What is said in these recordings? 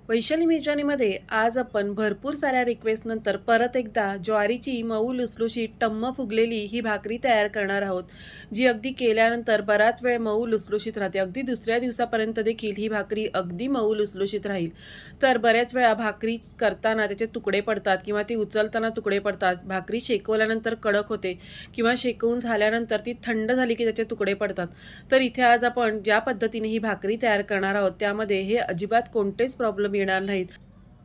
वैशाली मेजवानीमध्ये आज आपण भरपूर साऱ्या रिक्वेस्ट नंतर परत एकदा ज्वारीची मऊ लुसलुशीत टम्म फुगलेली ही भाकरी तयार करणार आहोत, जी अगदी केल्यानंतर बराच वेळ मऊ लुसलुशीत राहते. अगदी दुसऱ्या दिवसापर्यंत देखील ही भाकरी अगदी मऊ लुसलुशीत राहील. तर बऱ्याच वेळा भाकरी करताना त्याचे तुकडे पडतात किंवा ती उचलताना तुकडे पडतात. भाकरी शेकवल्यानंतर कडक होते किंवा शेकवून झाल्यानंतर ती थंड झाली की त्याचे तुकडे पडतात. तर इथे आज आपण ज्या पद्धतीने ही भाकरी तयार करणार आहोत त्यामध्ये हे अजिबात कोणतेच प्रॉब्लेम येणार नाहीत.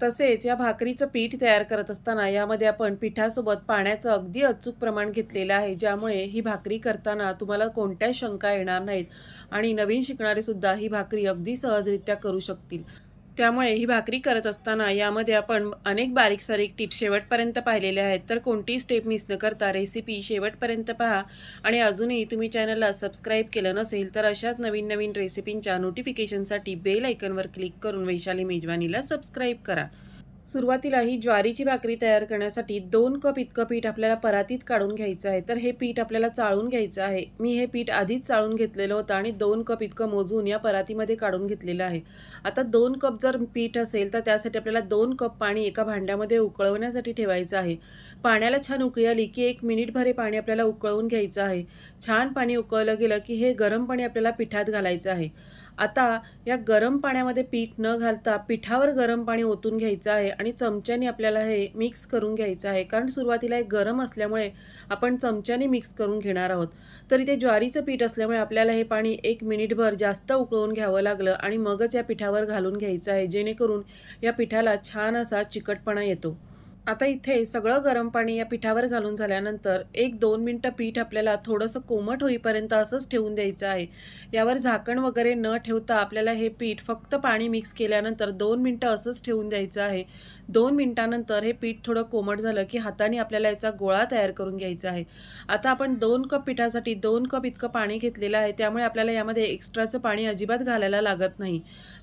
तसेच या भाकरीचं पीठ तयार करत असताना यामध्ये आपण पिठासोबत पाण्याचं अगदी अचूक प्रमाण घेतलेलं आहे, ज्यामुळे ही भाकरी करताना तुम्हाला कोणत्याच शंका येणार नाहीत आणि नवीन शिकणारे सुद्धा ही भाकरी अगदी सहजरित्या करू शकतील. त्यामुळे ही भाकरी करत असताना यामध्ये आपण अनेक बारीक-सारीक टिप्स शेवटपर्यंत पाहिलेल्या आहेत. तर कोणतीही स्टेप मिस न करता रेसिपी शेवटपर्यंत पहा आणि अजूनही तुम्ही चॅनलला सबस्क्राईब केलं नसेल तर अशाच नवीन-नवीन रेसिपींच्या नोटिफिकेशनसाठी बेल आयकॉनवर क्लिक करून वैशाली मेजवानीला सबस्क्राईब करा. सुरुवातीला ही ज्वारीची भाकरी तयार करण्यासाठी 2 कप इतकं पीठ आपल्याला परातीत काढून घ्यायचं आहे. तर हे पीठ आपल्याला चाळून घ्यायचं आहे. मी हे पीठ आधीच चाळून घेतलेलं होतं आणि 2 कप इतकं मोजून या परातीमध्ये काढून घेतलेलं आहे. आता 2 कप जर पीठ असेल तर त्यासाठी आपल्याला 2 कप पाणी एका भांड्यामध्ये उकळवण्यासाठी ठेवायचं आहे. पाण्याला छान उकळी आली की 1 मिनिटभर हे पाणी आपल्याला उकळवून घ्यायचं आहे. छान पाणी उकळलं गेलं की हे गरम पाणी आपल्याला पिठात घालायचं आहे. आता या गरम पाण्यामध्ये पीठ न घालता पिठावर गरम पाणी ओतून घ्यायचं आहे आणि चमच्याने आपल्याला हे मिक्स करून घ्यायचं आहे. कारण सुरुवातीला हे गरम असल्यामुळे आपण चमच्याने मिक्स करून घेणार आहोत. तर इथे ज्वारीचं पीठ असल्यामुळे आपल्याला हे पाणी 1 मिनिटभर जास्त उकळून घ्यावं लागलं आणि मगच या पिठावर घालून घ्यायचं आहे, जेणेकरून या पिठाला छान असा चिकटपणा येतो. आता इथे सगळं गरम पाणी या पिठावर घालून झाल्यानंतर 1-2 मिनटं पीठ आपल्याला थोडंसं कोमट होईपर्यंत असंच ठेवून द्यायचं आहे. यावर झाकण वगैरे न ठेवता आपल्याला हे पीठ फक्त पाणी मिक्स केल्यानंतर 2 मिनटं असंच ठेवून द्यायचं आहे. 2 मिनिटानंतर हे पीठ थोडं कोमट झालं की हाताने आपल्याला याचा गोळा तयार करून घ्यायचा आहे. आता आपण 2 कप पिठासाठी 2 कप इतकं पाणी घेतलेलं आहे, त्यामुळे आपल्याला यामध्ये एक्स्ट्राचं पाणी अजिबात घालायला लागत नाही.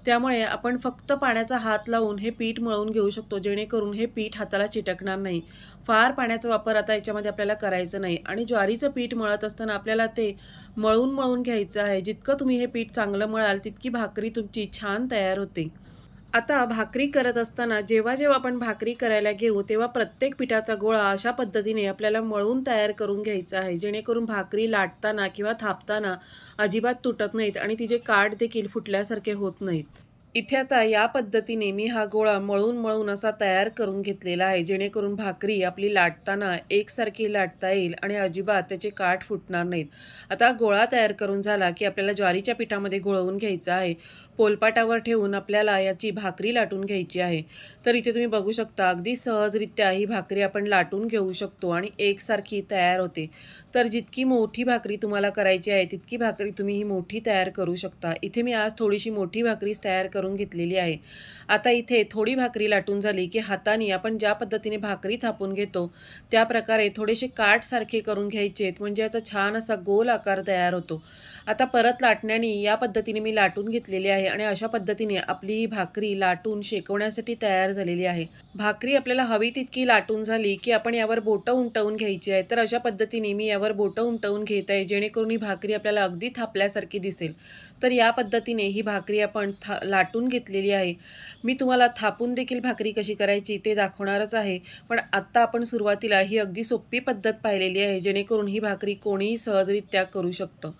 त्यामुळे आपण फक्त पाण्याचा हात लावून हे पीठ मळून घेऊ शकतो, जेणेकरून हे पीठ हाताला चिटकणार नाही. फार पाण्याचा वापर आता याच्यामध्ये आपल्याला करायचा नाही आणि ज्वारीचं पीठ मळत असताना आपल्याला ते मळून घ्यायचं आहे. जितकं तुम्ही हे पीठ चांगलं मळाल तितकी भाकरी तुमची छान तयार होते. आता भाकरी करत असताना जेव्हा आपण भाकरी करायला घेऊ तेव्हा प्रत्येक पिठाचा गोळा अशा पद्धतीने आपल्याला मळून तयार करून घ्यायचा आहे, जेणेकरून भाकरी लाटताना किंवा थापताना अजिबात तुटत नाहीत आणि तिचे काठ देखील फुटल्यासारखे होत नाहीत. इथे आता या पद्धतीने मी हा गोळा मळून असा तयार करून घेतलेला आहे, जेणेकरून भाकरी आपली लाटताना एकसारखी लाटता येईल आणि अजिबात त्याचे काठ फुटणार नाहीत. आता गोळा तयार करून झाला की आपल्याला ज्वारीच्या पिठामध्ये घोळवून घ्यायचा आहे. पोलपाटावर ठेवून आपल्याला याची भाकरी लाटून घ्यायची आहे. तर इथे तुम्ही बघू शकता अगदी सहजरित्या ही भाकरी आपण लाटून घेऊ शकतो आणि एकसारखी तयार होते. तर जितकी मोठी भाकरी तुम्हाला करायची आहे तितकी भाकरी तुम्ही ही मोठी तयार करू शकता. इथे मी आज थोडीशी मोठी भाकरीच तयार करून घेतलेली आहे. आता इथे थोडी भाकरी लाटून झाली की हाताने आपण ज्या पद्धतीने भाकरी थापून घेतो त्या प्रकारे थोडेसे काठ सारखे करून घ्यायचेत, म्हणजे याचा छान असा गोल आकार तयार होतो. आता परत लाटण्याने या पद्धतीने मी लाटून घेतलेली आहे आणि अशा पद्धतीने आपली ही भाकरी लाटून शेकवण्यासाठी तयार झालेली आहे. भाकरी आपल्याला हवी तितकी लाटून झाली की आपण यावर बोटं उमटवून घ्यायची आहे. तर अशा पद्धतीने मी यावर बोटं उमटवून घेत आहे, जेणेकरून ही भाकरी आपल्याला अगदी थापल्यासारखी दिसेल. तर या पद्धतीने ही भाकरी आपण लाटून घेतलेली आहे. मी तुम्हाला थापून देखील भाकरी कशी करायची ते दाखवणारच आहे, पण आत्ता आपण सुरुवातीला ही अगदी सोपी पद्धत पाहिलेली आहे, जेणेकरून ही भाकरी कोणीही सहजरित्या करू शकतं.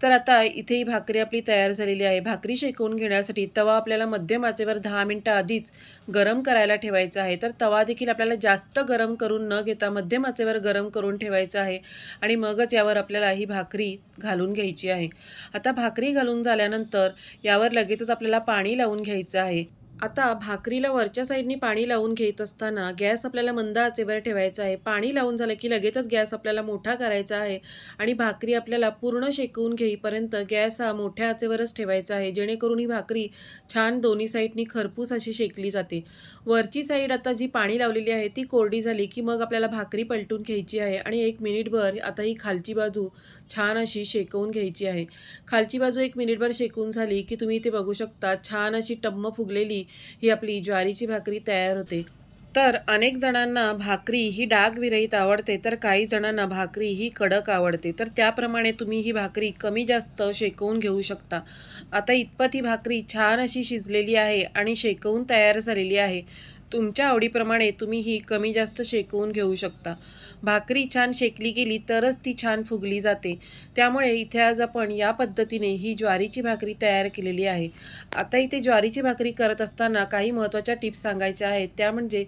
तर आता इथे ही भाकरी आपली तयार झालेली आहे. भाकरी शेकवून घेण्यासाठी तवा आपल्याला मध्यम आचेवर 10 मिनिटं आधीच गरम करायला ठेवायचा आहे. तर तवा देखील आपल्याला जास्त गरम करून न घेता मध्यम आचेवर गरम करून ठेवायचा आहे आणि मगच यावर आपल्याला ही भाकरी घालून घ्यायची आहे. आता भाकरी घालून झाल्यानंतर यावर लगेचच आपल्याला पाणी लावून घ्यायचं आहे. आता भाकरीला वरच्या साईडनी पाणी लावून घेत असताना गॅस आपल्याला मंद आचेवर ठेवायचा आहे. पाणी लावून झालं की लगेचच गॅस आपल्याला मोठा करायचा आहे आणि भाकरी आपल्याला पूर्ण शेकवून घेईपर्यंत गॅस हा मोठ्या आचेवरच ठेवायचा आहे, जेणेकरून ही भाकरी छान दोन्ही साईडनी खरपूस अशी शेकली जाते. वरची साईड आता जी पाणी लावलेली आहे ती कोरडी झाली की मग आपल्याला भाकरी पलटून घ्यायची आहे आणि 1 मिनिटभर आता ही खालची बाजू छान अशी शेकवून घ्यायची आहे. खालची बाजू 1 मिनिटभर शेकून झाली की तुम्ही इथे बघू शकता छान अशी टम्म फुगलेली ही आपली ज्वारीची भाकरी तयार होते. तर अनेक जणांना भाकरी ही डागविरहित आवडते, तर काही जणांना भाकरी ही कडक आवडते. तर त्याप्रमाणे तुम्ही ही भाकरी कमी जास्त शेकवून घेऊ शकता. आता इतपत ही भाकरी छान अशी शिजलेली आहे आणि शेकवून तयार झालेली आहे. तुमच्या आवडीप्रमाणे तुम्ही ही कमी जास्त शेकवून घेऊ शकता. भाकरी छान शेकली गेली तरच ती छान फुगली जाते. त्यामुळे इथे आज आपण या पद्धतीने ही ज्वारीची भाकरी तयार केलेली आहे. आता इथे ज्वारीची भाकरी करत असताना काही महत्त्वाच्या टिप्स सांगायच्या आहेत. त्या म्हणजे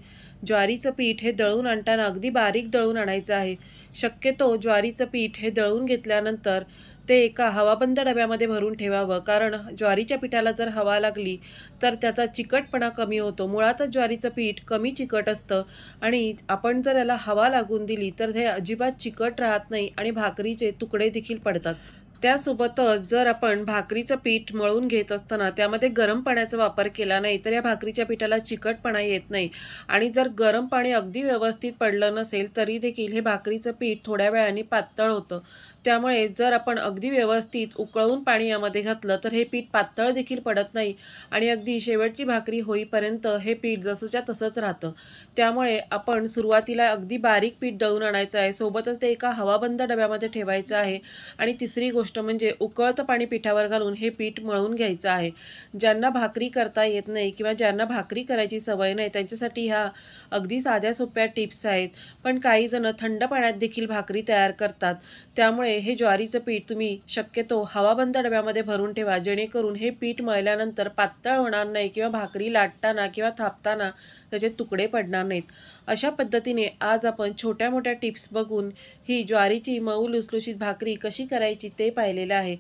ज्वारीचं पीठ हे दळून आणताना अगदी बारीक दळून आणायचं आहे. शक्यतो ज्वारीचं पीठ हे दळून घेतल्यानंतर ते एका हवाबंद डब्यामध्ये भरून ठेवावं, कारण ज्वारीच्या पिठाला जर हवा लागली तर त्याचा चिकटपणा कमी होतो. मुळातच ज्वारीचं पीठ कमी चिकट असतं आणि आपण जर याला हवा लागून दिली तर हे अजिबात चिकट राहत नाही आणि भाकरीचे तुकडे देखील पडतात. त्यासोबतच जर आपण भाकरीचं पीठ मळून घेत असताना त्यामध्ये गरम पाण्याचा वापर केला नाही तर या भाकरीच्या पिठाला चिकटपणा येत नाही. आणि जर गरम पाणी अगदी व्यवस्थित पडलं नसेल तरी देखील हे भाकरीचं पीठ थोड्या वेळाने पातळ होतं. त्यामुळे जर आपण अगदी व्यवस्थित उकळून पाणी यामध्ये घातलं तर हे पीठ पातळ देखील पडत नाही आणि अगदी शेवटची भाकरी होईपर्यंत हे पीठ जसंच्या तसंच राहतं. त्यामुळे आपण सुरुवातीला अगदी बारीक पीठ दळून आणायचं आहे, सोबतच ते एका हवाबंद डब्यामध्ये ठेवायचं आहे. आणि तिसरी गोष्ट म्हणजे उकळतं पाणी पिठावर घालून हे पीठ मळून घ्यायचं आहे. ज्यांना भाकरी करता येत नाही किंवा ज्यांना भाकरी करायची सवय नाही त्यांच्यासाठी ह्या अगदी साध्या सोप्या टिप्स आहेत. पण काही जण थंड पाण्यात देखील भाकरी तयार करतात. त्यामुळे हे ज्वारीचं पीठ तुम्ही शक्यतो हवाबंद डब्यामध्ये भरून ठेवा, जेणेकरून हे पीठ मळल्यानंतर पातळ होणार नाही किंवा भाकरी लाटताना किंवा थापताना त्याचे तुकडे पडणार नाहीत. अशा पद्धतीने आज आपण छोट्या मोठ्या टिप्स बघून ही ज्वारीची मऊ लुसलुशीत भाकरी कशी करायची ते पाहिलेलं आहे.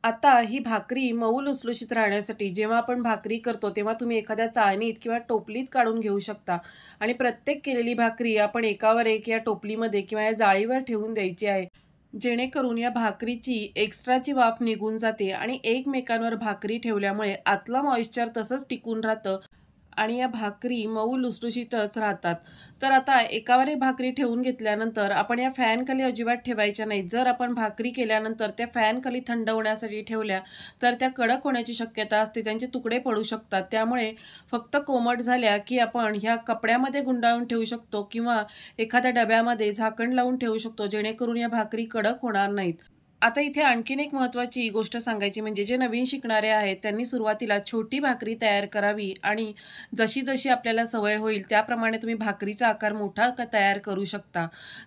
आता ही भाकरी मऊ लुसलुशीत राहण्यासाठी जेव्हा आपण भाकरी करतो तेव्हा तुम्ही एखाद्या चाळणीत किंवा टोपलीत काढून घेऊ शकता आणि प्रत्येक केलेली भाकरी आपण एकावर एक या टोपलीमध्ये किंवा या जाळीवर ठेवून द्यायची आहे, जेणेकरून या भाकरीची एक्स्ट्राची वाफ निघून जाते आणि एकमेकांवर भाकरी ठेवल्यामुळे आतलं मॉइश्चर तसंच टिकून राहतं आणि या भाकरी मऊ लुसलुशीतच राहतात. तर आता एकावर एक भाकरी ठेवून घेतल्यानंतर आपण या फॅनखाली अजिबात ठेवायच्या नाहीत. जर आपण भाकरी केल्यानंतर त्या फॅनखाली थंड होण्यासाठी ठेवल्या तर त्या कडक होण्याची शक्यता असते, त्यांचे तुकडे पडू शकतात. त्यामुळे फक्त कोमट झाल्या की आपण ह्या कपड्यामध्ये गुंडाळून ठेवू शकतो किंवा एखाद्या डब्यामध्ये झाकण लावून ठेवू शकतो, जेणेकरून या भाकरी कडक होणार नाहीत. आता इथे आणखीन एक महत्त्वाची गोष्ट सांगायची म्हणजे जे नवीन शिकणारे आहेत त्यांनी सुरुवातीला छोटी भाकरी तयार करावी आणि जशी जशी आपल्याला सवय होईल त्याप्रमाणे तुम्ही भाकरीचा आकार मोठा तयार करू शकता.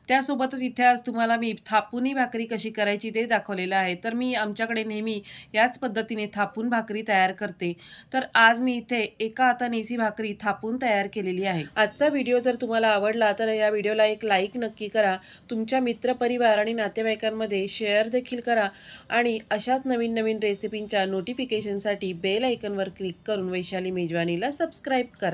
त्यासोबतच इथे आज तुम्हाला मी थापूनी भाकरी कशी करायची ते दाखवलेलं आहे. तर मी आमच्याकडे नेहमी याच पद्धतीने थापून भाकरी तयार करते. तर आज मी इथे एका हाताने ही भाकरी थापून तयार केलेली आहे. आजचा व्हिडिओ जर तुम्हाला आवडला तर या व्हिडिओला एक लाईक नक्की करा. तुमच्या मित्रपरिवार आणि नातेवाईकांमध्ये शेअर देखील करा आणि अशाच नवीन नवीन रेसिपींच्या नोटिफिकेशनसाठी बेल आयकॉनवर क्लिक करून वैशाली मेजवानीला सबस्क्राईब करा.